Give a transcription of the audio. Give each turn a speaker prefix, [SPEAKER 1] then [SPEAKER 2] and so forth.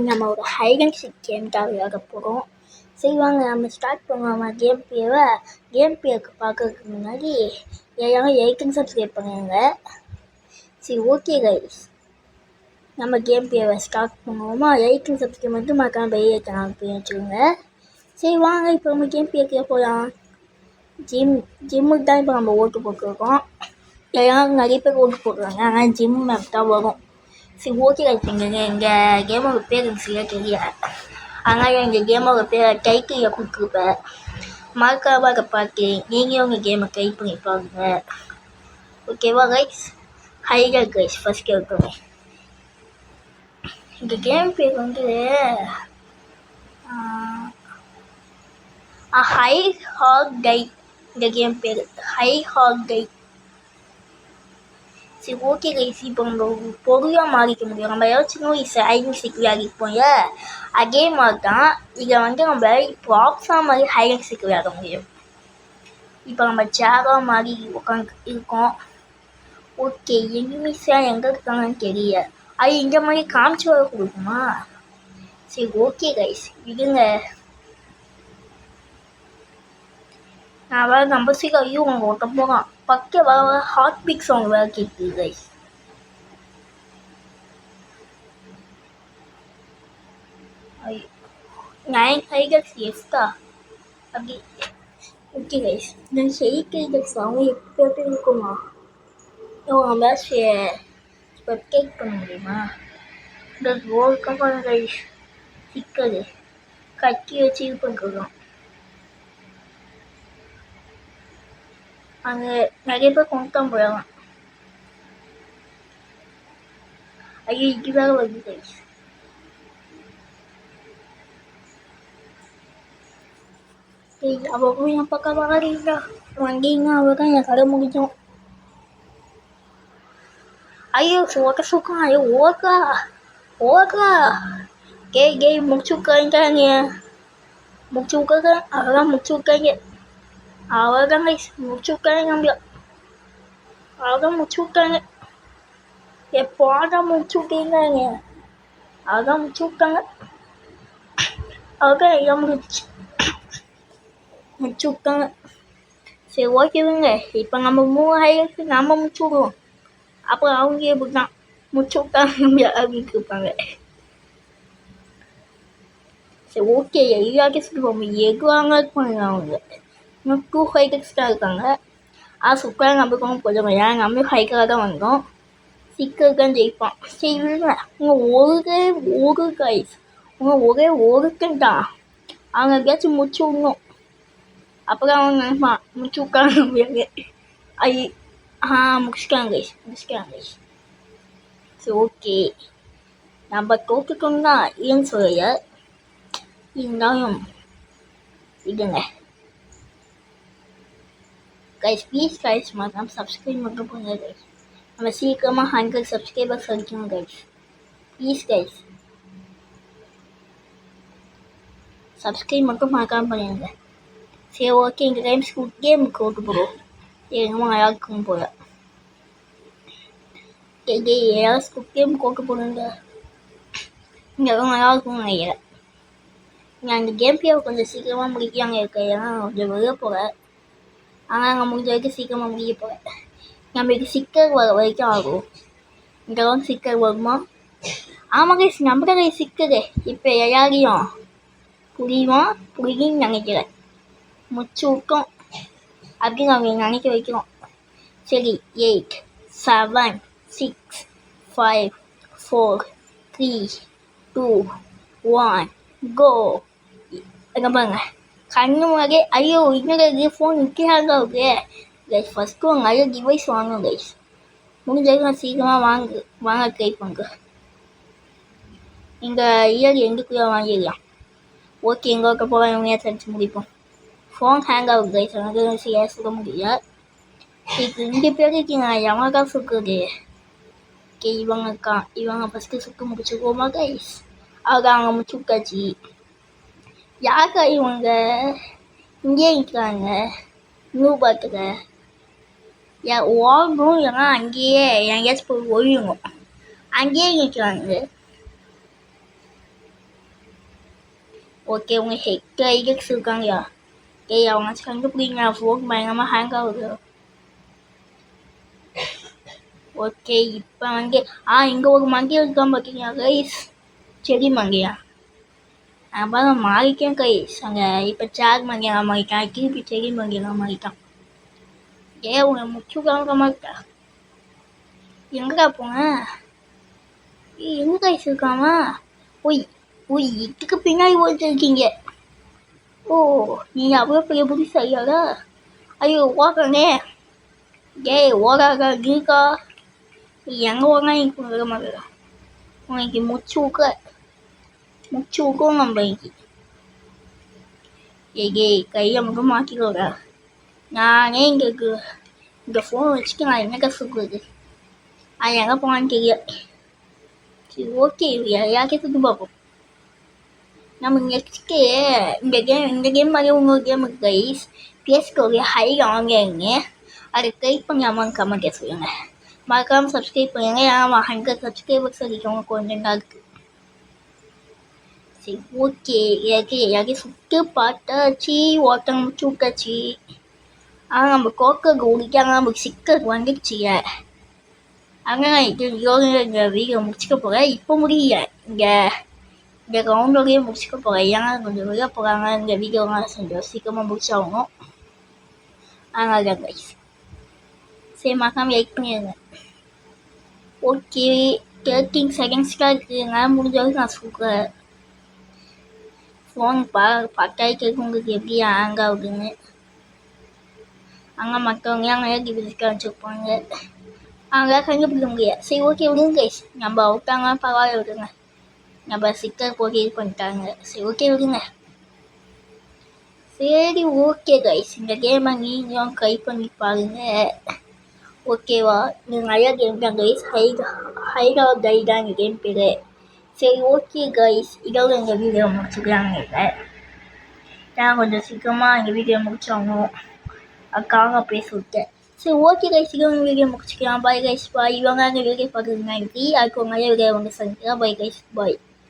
[SPEAKER 1] நம்ம ஒரு height and seek game தான் விளையாட போகிறோம். சரி வாங்க நம்ம ஸ்டார்ட் பண்ணுவோம் கேம் பேவை. கேம் பேக்கு பார்க்கறதுக்கு முன்னாடி எல்லாரும் லைக் சப்ஸ்கிரைப் பண்ணுங்க. சரி ஓகே கைஸ், நம்ம கேம் பேவை ஸ்டார்ட் பண்ணுவோமா? லைக் சப்ஸ்கிரைப் மட்டும் மறக்காம பெல் ஐக்கான் போய் வச்சுக்கோங்க. சரி வாங்க இப்போ நம்ம கேம் பேக்கே போகலாம். ஜிம்முக்கு தான் இப்போ நம்ம ஓட்டு போட்டுருக்கோம். எல்லாரும் நிறைய பேர் ஓட்டு போடுறாங்க, ஆனால் ஜிம் மேப் தான் வரும். சரி ஓகே ஆச்சுங்க. எங்கள் கேமோட பேர் எனக்கு சரியாக தெரியல, ஆனால் எங்கள் கேமோட பேர் டைட்டில் கொடுத்துருப்பேன். மறக்காம அதை பார்த்து நீங்களும் உங்கள் கேமை ட்ரை பண்ணி பாருங்க. ஓகேவா கைஸ்? ஹைடர் கைஸ் ஃபஸ்ட் கேட்குமே. இந்த கேம் பேர் வந்து ஹை ஹாக் டை. இந்த கேம் பேர் ஹை ஹாக் டை. சரி ஓகே கைஸ், இப்போ நம்ம பொருளாக மாறிக்க முடியும். நம்ம ஏதாச்சும் ஹைட் சீக் விளையாடிப்போம்ல, அதே மாதிரி தான் இதை வந்து நம்ம ப்ராப்ஸாக மாதிரி ஹைட் சீக் விளையாட முடியும். இப்போ நம்ம சேராக மாதிரி உட்காந்து இருக்கோம். ஓகே, எனிமிஸாக எங்கே இருக்காங்கன்னு தெரியல. அது இந்த மாதிரி காமிச்சு வர கொடுக்குமா? சரி ஓகே கைஸ் விடுங்க. நான் வேறு நம்ம சீக்கிரம் ஐயோ அவங்க ஓட்ட போகிறான். பக்கம் வர ஹார்ட் பீக் சாங் வேறு கேட்குது கைஸ். நான் ஹைகர்ஸ் எஃப்டா அப்படி. ஓகே கைஸ், நான் ஹைகர்ஸ் அவங்க எப்படி இருக்குமா? நம்ம வெப்டேக் பண்ண முடியுமா? இந்த ஓர்க்கம் கைஸ் சிக்கது கட்டி வச்சு இது பண்ணுறோம். அங்கே நிறைய பேர் கொண்டு தான் போயிடலாம். ஐயோ இது வேற வருது கைஸ். அவரும் என் பக்கம் வராதீங்க, வந்தீங்க அவர் தான் என் கடை முடிஞ்சோம். ஐயோ ஓட்ட சுக்கம். ஐயோ ஓக்கா கே முடிச்சு விட்காங்க. முடிச்சு விட்காங்க அவர்தான் முடிச்சு விட்காங்க. அவர்தான் கைஸ் முடிச்சு விட்காங்க. நம்மள அவர்தான் முடிச்சு விட்டாங்க. எப்போதான் முடிச்சு விட்டீங்க? அவர்தான் முடிச்சு விட்டாங்க. அவர்தான் எல்லாம் முடிச்சு விட்டாங்க. சரி ஓகேங்க, இப்போ நம்ம 3 ஹைலைட்ஸ் நம்ம முடிச்சு விடுவோம். அப்புறம் அவங்க எப்படி தான் முடிச்சு விட்டாங்க அப்படின்னு இருப்பாங்க. சரி ஓகே, எல்லாருக்கும் சொல்லுவோம் எதுவாங்க இருப்பாங்க. அவங்க இன்னும் 2 ஹைலைட்ஸ் தான் இருக்காங்க. சுக்காக நம்பிக்கணும் போதும். ஏன் நம்ம ஹைக்காக தான் வந்தோம். சிக்கல் தான் ஜெயிப்பான். சரி இல்லைங்க, உங்கள் ஒரு கைஸ் ஒரே ஒருத்தன் தான் அவங்க எப்படியாச்சும் முடிச்சு விடணும். அப்புறம் அவங்க நினைப்பான் முடிச்சு விட்காங்க முடியாது. முடிச்சுட்டாங்க கைஸ். சரி ஓகே, நம்ம தோற்றுட்டோம்னா ஏன்னு சொல்ல இருந்தாலும் இதுங்க கைஸ். ப்ளீஸ் கைஸ் மறக்காம சப்ஸ்கிரைப் மட்டும் பண்ணுங்க கைஸ். நம்ம சீக்கிரமாக 100 சப்ஸ்கிரைபர்ஸ் அடிக்கணும் கைஸ். ப்ளீஸ் கைஸ் சப்ஸ்கிரைப் மட்டும் மறக்காம பண்ணிடுங்க. சரி ஓகே, இந்த டைம் ஸ்குட் கேமுக்கு ஓட்டு போடுவோம். எங்கம்மா யாருக்கும் போல யாரும் ஸ்குட் கேமுக்கு ஓட்டு போடுங்க. இங்கே யாருக்கும் நினைக்கிறேன். நான் இந்த கேம் பிளேவை கொஞ்சம் சீக்கிரமாக முடிக்காங்க இருக்கேன், ஏன்னா கொஞ்சம் வெளிய போகிறேன். ஆனால் அங்கே முடிஞ்ச வரைக்கும் சீக்கிரமாக முடிக்க போகிறேன். நம்மளுக்கு சிக்கர் வர வரைக்கும் ஆகும். இந்த சிக்கர் வருமா? ஆமாம் கைஸ், நம்ம தான் கைஸ் சிக்கரு. இப்போ எல்லாரையும் புரியுன்னு நினைக்கிறேன். முடிச்சு விட்டோம் அப்படின்னு அவங்க நினைக்க வைக்கிறோம். சரி 8 7 6 5 4 3 2 1 கோ. அங்கே பாருங்க கண்ணு முன்னாடியே. ஐயோ இன்னொரு ஃபோன் நிற்கிறாங்க அவருக்கு கைஸ். ஃபஸ்ட்டு ஒரு நல்ல டிவைஸ் வாங்கணும் கைஸ். முடிஞ்ச வரைக்கும் சீக்கிரமாக வாங்க ட்ரை பண்ணுங்க. இங்கே இயர் எங்களுக்குள்ளே வாங்கிடலாம். ஓகே, எங்கே இருக்க போகிறோம் இவங்க தெரிஞ்சு முடிப்போம். ஃபோன் ஹேங் ஆகுது கைஸ், எனக்கு சரியாக சொல்ல முடியல. இது 2 பேருக்கு நான் எவங்க சுக்குது. ஓகே, இவங்க ஃபஸ்ட்டு சுக்கு முடிச்சுக்கோமா கைஸ். அவங்க முடிச்சு விட்டாச்சு. யாருக்கா இவங்க இங்கே நிற்கிறாங்க? இன்னும் பார்த்துக்க ஓடணும், இல்லைன்னா அங்கேயே எங்கேயாச்சும் போய் ஒழியணும். அங்கேயே நிற்கிறாங்க. ஓகே, உங்கள் ஹெக்கை இருக்காங்கயா. ஏய், அவங்க கண்டுபிடிங்க, ஃபோன் பயங்கரமாக ஹேங் ஆகுது. ஓகே, இப்போ வந்து இங்கே ஒரு மங்கி இருக்கான் பார்த்தீங்களா கைஸ்? செடி மங்கையா? அப்புறம் மாறிக்கேன் கைஸ். அங்கே இப்போ சேக் மங்கையாக மாறிட்டான், திருப்பி செடி மங்கையாக மாறிட்டான். உன்னை முச்சுக்காக மாட்டா. எங்கடா போங்க? எங்க கைஸ் இருக்காமா? ஒய் ஒய், இதுக்கு பின்னாடி ஓடிச்சிருக்கீங்க. ஓ, நீங்கள் அவ்வளோ பெரிய புத்தி சரியாதா? ஐயோ, ஓடுறனே. ஓடாத இருக்கா? எங்கே ஓடனா எனக்கு விட மாட்டேதா? உனக்கு முச்சு விட்கும் நம்ம இன்னைக்கு. கையை மட்டும் மாற்றிக்கோடா. நானே இங்கே ஃபோன் வச்சுட்டு நான் என்னக்கா சொல்கிறது? அது எங்கே போனான்னு தெரியாது. சரி, ஓகே, யாருக்கே சுற்றி பார்ப்போம். நம்ம நெக்ஸ்ட்டு இந்த கேம் மாதிரி இன்னொரு கேம் இருக்குது கைஸ். பேஸ்கோடைய ஹை ஆன்லைன்னு. அதை ட்ரை பண்ணாமல் கமெண்ட்டை சொல்லுங்கள். மறக்காமல் சப்ஸ்கிரைப் பண்ணுங்க. ஏன்னா 100 சப்ஸ்கிரைபர்ஸ் அடிக்கவங்க கொஞ்சம் நாளுக்கு. சரி, ஓகே, எல்லாத்தையும் சுட்டு பார்த்தாச்சு, ஒருத்தங்க முடிச்சு விட்டாச்சு. நம்ம கோக்கருக்கு ஓடிட்டாங்க, நமக்கு சிக்கர் வந்துடுச்சுங்க. ஆனால் இந்த வீடியோ முடிச்சுக்க போகிறேன். இப்போ முடியல, இந்த ரவுண்டோடையே முடிச்சுக்க போகிறேன். ஏன்னா கொஞ்சம் வெளியே போகிறாங்க, இந்த வீடியோலாம் செஞ்சோம் சீக்கிரமாக முடிச்சாகணும். அதனால தான் கைஸ். சரி, மறக்காமல் லைக் பண்ணிடுங்க. ஓகே, 13 செகண்ட்ஸ் தான் இருக்குதுங்க. முடிஞ்ச வரைக்கும் நான் சொல்கிறேன். ஃபோன் பார்த்தாக்கி உங்களுக்கு எப்படி ஹேங் ஆகுதுன்னு. அங்கே மற்றவங்க அங்கே டிவிஸ்க்கு வச்சுருப்பாங்க, அங்கே கண்டுபிடிக்க முடியாது. சரி, ஓகே, விடுங்க கைஸ். நம்ம அவுட்டாங்க, பரவாயில்ல, விடுங்க. நம்ம சிக்கர் போட்டு இது பண்ணிட்டாங்க. சரி, ஓகே, விடுங்க. சரி, ஓகே கைஸ். இந்த கேமை நீங்களும் ட்ரை பண்ணி பாருங்க. ஓகேவா? இது நிறையா கேம் தான் கைஸ். ஹைடா கை தான் இந்த கேம் பேர். சரி, ஓகே கைஸ். இதோட இந்த வீடியோ முடிச்சுக்கலாங்க. நான் கொஞ்சம் சீக்கிரமாக இந்த வீடியோ முடிச்சாகணும், அதுக்காக பேசிவிட்டேன். சரி, ஓகே கைஸ். இதோட வீடியோ முடிச்சுக்கலாம். பாய் கைஸ், பாய். இவங்க அந்த வீடியோ பார்க்குறதுனா அதுக்கு நிறைய வீடியோ வந்து சந்திக்கலாம். பாய் கைஸ், பாய்.